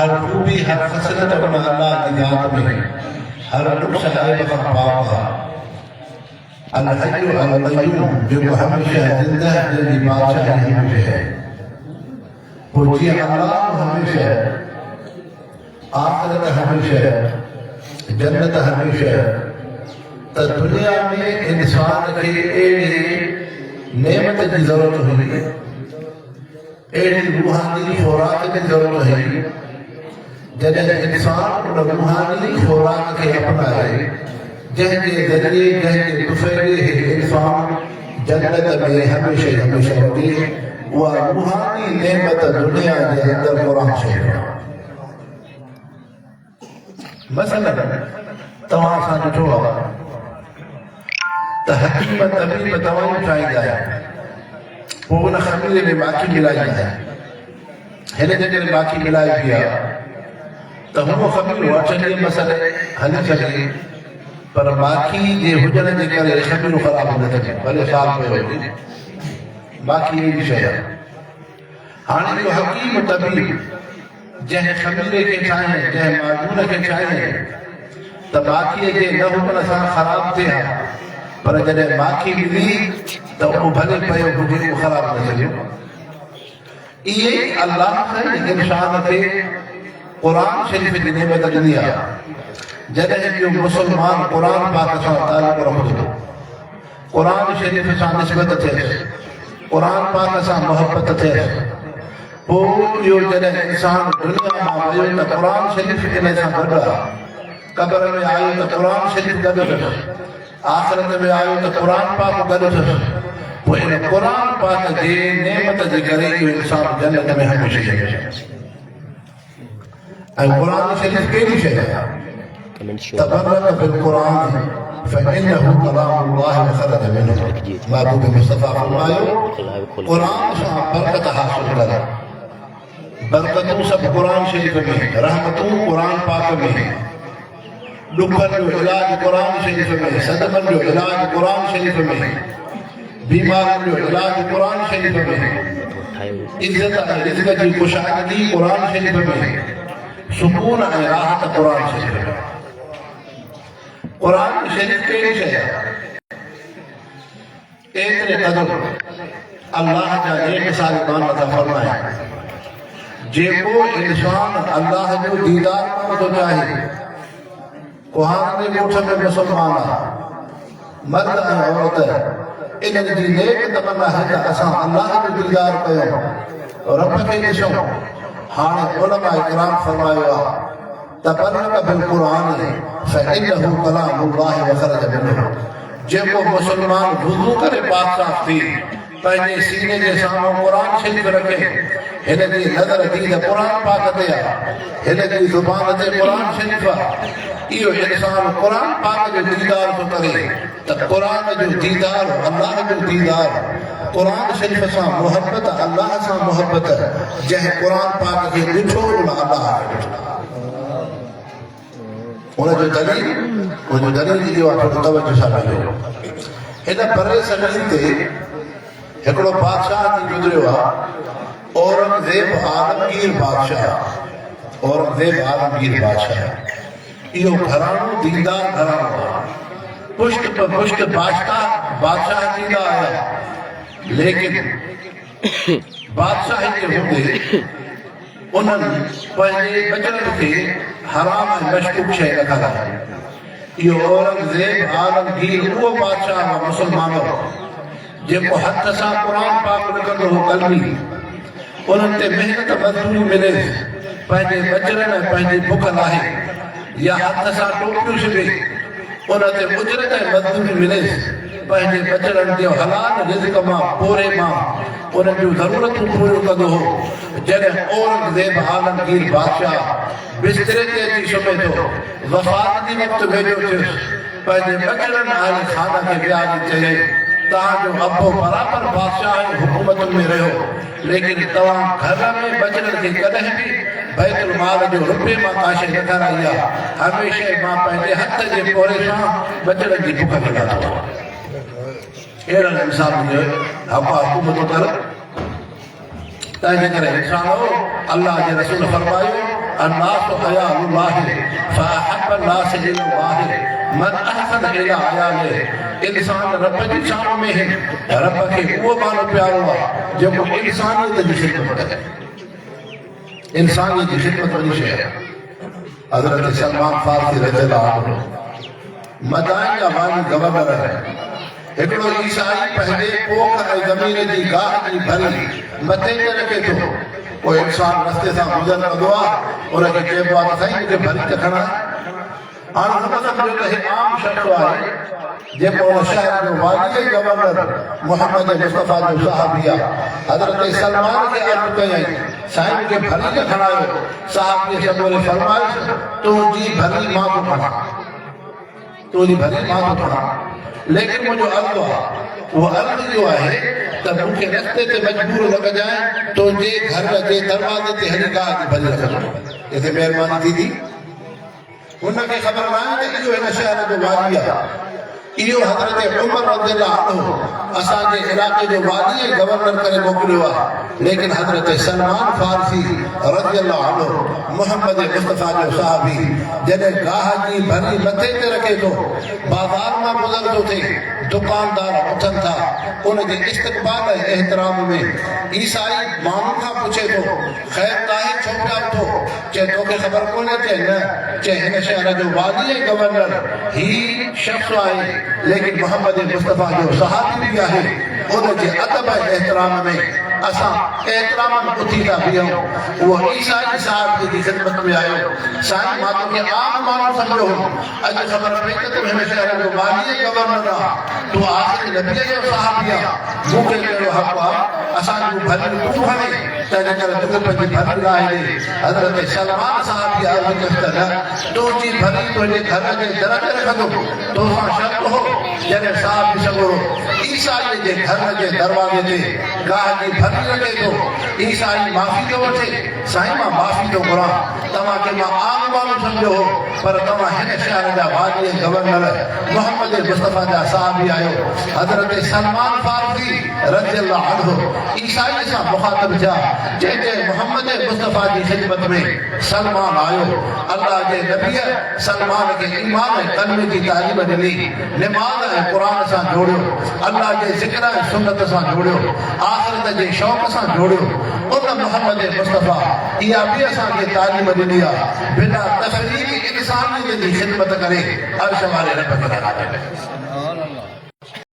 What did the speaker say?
हर खूबी हर खसलत अपना अल्लाह की जात में, हर नुक्स ऐब का पाक अल हय्यु अल क़य्यूम जो हमेशा जिंदा है, तेरी बादशाही हमेशा है। पूछिए अल्लाह हमेशा है, आखिरत हमेशा है, जन्नत हमेशा है। तो दुनिया में इंसान के एड़ी नेमत की जरूरत हुई, एड़ी रूहानी खुराक की जरूरत है। जब इंसान रूहानी खुराक के अपनाए, जंहिंजे ज़रिए जंहिंजे तुफ़ैले इंसान जन्नत में हमेशा हमेशा रहे, वह रूहानी नेमत दुनिया के अंदर कुरान शरीफ। मसलन तव्हां सां ॾिठो आहे त हकीम तबीब दवाऊं ठाहींदा आहिनि, पोइ उन खमीर में माखी मिलाईंदा आहिनि। हिन जॻह माखी मिलाई बि आहे त हूअ खमीर 8 ॾींहं मसले हली सघे, पर माखी जे हुजण जे करे खमीर ख़राब न थिए, भले साल पियो हुजे। माखी अहिड़ी शइ आहे। हाणे इहो हकीम तबीब जंहिं खमीर खे ठाहे, जंहिं माजून खे ठाहे त माखीअ जे न हुजण सां ख़राब थिए हा, पर जॾहिं माखी मिली त उहो भले पियो हुजे, उहो ख़राब न थियो। इहे अल्लाह इंसान खे क़ुरान शरीफ़ जी नेमत ॾिनी आहे। जॾहिं जो मुसलमान क़ुरान पाक सां ताल्लुक़ रखंदो, क़ुरान शरीफ़ सां निस्बत थिए, क़ुरान पाक सां मोहब्बत थिए, पोइ इहो जॾहिं इंसान दुनिया मां वियो त क़ुरान शरीफ़ इन सां गॾु आहे। क़ब्र में आयो त क़ुरान शरीफ़ गॾु अथसि, आख़िरत में आयो त क़ुरान पाक गॾु अथसि। पोइ इन क़ुरान पाक जे नेमत जे करे इहो इंसान जन्नत में हमेशह आहे। ऐं क़ुरान शरीफ़ कहिड़ी शइ आहे? तबर्रक बिल-क़ुरान फ़इन्नहु कलामुल्लाह ख़रज मिन्हु। महबूब मुस्तफ़ा फरमायो, क़ुरान सां बरकत हासिल कर। बरकतूं सभु क़ुरान शरीफ़ में, रहमतूं क़ुरान पाक में, ॾुखनि जो इलाज क़ुरान शरीफ़ में, सदमनि जो इलाज क़ुरान शरीफ़ में, बीमारियुनि जो इलाज क़ुरान शरीफ़ में, इज़्ज़त ऐं रिज़्क़ जी ख़ुशहाली क़ुरान शरीफ़ में, सुकून ऐं राहत क़ुरान शरीफ़ में। क़ुरान शरीफ़ कहिड़ी शइ आहे? एतिरे क़दुरु अल्लाह जा नेक सालिकान अता फरमाए, जेको इंसान अल्लाह जो दीदार करणु थो चाहे, कुहान जे ॻोठ में मुसलमान आहे, मर्द ऐं औरत, इन्हनि जी नेक तमन्ना है त असां अल्लाह जो दीदार कयूं, रब खे ॾिसूं। हाणे उलमाए किराम फरमायो आहे, तबर्रक बिल-क़ुरान फ़इन्नहु कलामुल्लाह ख़रज मिन्हु। जेको मुसलमान वुज़ू करे पाक साफ़ थी, पंहिंजे सीने जे साम्हूं क़ुरान शरीफ़ रखे, हिन जी नज़र दीद क़ुरान पाक ते आहे, हिन जी ज़ुबान ते क़ुरान शरीफ़ आहे, इहो इंसान क़ुरान पाक जो दीदार थो करे। त क़ुरान जो दीदार, अल्लाह जो दीदार, क़ुरान शरीफ़ सां मोहब्बत, अल्लाह सां मोहब्बत। जंहिं क़ुरान पाक खे ॾिठो उन अल्लाह खे ॾिठो। उनजो दलील इहो आहे, थोरो तवजो सां ॿुधो। हिन परे सगड़ी ते हिकिड़ो बादशाह थी गुज़रियो आहे, औरंगज़ेब आलमगीर बादशाह। औरंगज़ेब आलमगीर बादशाह, इहो घराणो दीनदार घराणो आहे। पुष्ट पुष्ट बादशाह थींदा आया, लेकिन बादशाही जे हूंदे उन्हनि पंहिंजे बचड़नि खे हराम ऐं मशकूक शइ न खाराई। इहो औरंगज़ेब आलमगीर उहो बादशाह हो मुसलमानो जेको हथ सां क़ुरान पाक लिखंदो हो कलमी, उन्हनि ते महिनत मज़दूरी मिले, पंहिंजे बचड़नि ऐं पंहिंजी बुख लाहे, या हथ सां टोपियूं सिबे, उन ते उजरत ऐं मज़दूरी मिले, पंहिंजे बचड़नि जो हलाल रिज़्क़ मां पोरे मां उन्हनि जूं ज़रूरतूं पूरियूं कंदो हो। जॾहिं औरंगज़ेब आलमगीर बादशाह बिस्तरे ते अची सुम्हे थो, वफ़ात जी वक़्तु वेझो थियुसि, पंहिंजे बचड़नि आले ख़ाना खे विहारे चए, तव्हांजो अबो बराबरि बादशाह जी हुकूमत में रहियो, लेकिन तव्हां घर में बचड़नि खे कॾहिं बि बैतुल माल जो रुपए मां का शइ न खाराई आहे। हमेशह मां पंहिंजे हथ जे पोरे सां बचड़नि जी बुख खिलातो आहियां। अहिड़नि इंसान जो हुकूमत कर। तंहिंजे करे इंसान हो, अल्लाह जे रसूल फरमायो, अन्नास अयालुल्लाह फअहब्ब अन्नास इलल्लाह मन अहसन इला अयाले। इंसान रब जी शान में है, रब के वो मानो प्यारो आहे जेको इंसानियत जी खिदमत करे। इंसानियत जी खिदमत वॾी शइ आहे। हज़रत सलमान फारसी रज़ियल्लाहु अन्हु मदाइन जा वाली गवर्नर है। हिकिड़ो ईसाई पंहिंजे पोख ऐं ज़मीन जी गाह जी भली मथे ते रखे थो। कोई इंसान रस्ते सां गुज़र कंदो आहे, उनखे चइबो आहे त साईं मूंखे भली त खणा। हाणे हुन सम्झो त हे आम शख़्स आहे जेको हुन शहर जो वाली गवर्नर मोहम्मद मुस्तफ़ा जो साहबी आहे। हज़रत सलमान खे अर्ज़ु कयईं साईं मूंखे भली न खणायो। साहबीअ सबोरे फरमाइश तुंहिंजी भली मां थो खणां, तुंहिंजी भली मां थो खणां, लेकिन मुंहिंजो अर्ज़ु आहे उहो अर्ज़ु इहो आहे त मूंखे रस्ते ते मजबूर न कजांइ, तुंहिंजे घर जे दरवाज़े ते हली गाह जी भली रखजो। हिते महिरबानी थींदी। हुनखे ख़बर न आहे त इहो हिन शहर जो वाली आहे। इहो हज़रत उमर रज़ियल्लाहु अन्हु असांजे इलाइक़े जो वाली गवर्नर करे मोकिलियो आहे। लेकिन हज़रत सलमान फारसी रज़ियल्लाहु अन्हु मोहम्मद मुस्तफ़ा जो साहबी जॾहिं गाह जी भली मथे ते रखे थो, बाज़ार मां गुज़रंदो थिए, दुकानदार उथनि था, उनजे इस्तक़बाल ऐं एहतराम में ईसाई माण्हू खां पुछे थो ख़ैर नाहे छो पिया उथो? चए तोखे ख़बर कोन्हे? चए न। चए हिन शहर जो वाली गवर्नर ही शख़्स आहे, लेकिन मोहम्मद मुस्तफ़ा जो सहाबी भी आहे। उनजे अदब ऐं एहतराम में असां एहतराम उथी था बीहूं। उहो ईसाई साहब जी ख़िदमत में आयो। साईं मां तोखे आम माण्हू सम्झो, अॼु ख़बर पई त तूं हिन शहर जो वाली गवर्नर आहे, तूं आख़िर नबीअ जो सहाबी आहे। मूंखे कहिड़ो हक़ आहे असांजूं भलियूं तूं खणे, तंहिंजे करे तूं पंहिंजी भली लाहे ॾे। हज़रत सलमान साहब जी अर्ज़ु कयसि त न, तुंहिंजी भली तुंहिंजे घर जे दर ते रखंदो। तोसां शर्त हो जॾहिं साहब सॻो ईसाई जे घर जे दरवाज़े ते गाह जी भली रखे थो, ईसाई माफ़ी थो वठे, साईं मां माफ़ी थो घुरां, तव्हांखे मां आम माण्हू सम्झो हो, पर तव्हां हिन शहर जा वाली गवर्नर मोहम्मद मुस्तफ़ा जा साहबी आहियो। हज़रत सलमान फारसी रज़ियल्लाहु अन्हु ईसाई सां मुखातिब थिया। जंहिंजे मोहम्मद मुस्तफ़ा जी ख़िदमत में सलमान आयो, अल्लाह जे नबीअ सलमान खे ईमान ऐं कलमे जी तालीम ॾिनी, निमाज़ ऐं क़ुरान सां जोड़ियो, अल्लाह जे ज़िक्र ऐं सुन्नत सां जोड़ियो, आख़िरत जे शौक़ सां जोड़ियो। उन मोहम्मद मुस्तफ़ा इहा बि असांखे तालीम ॾिनी आहे, बिना तफ़रीक़ इंसानियत जी ख़िदमत करे अर्श वारे रब खे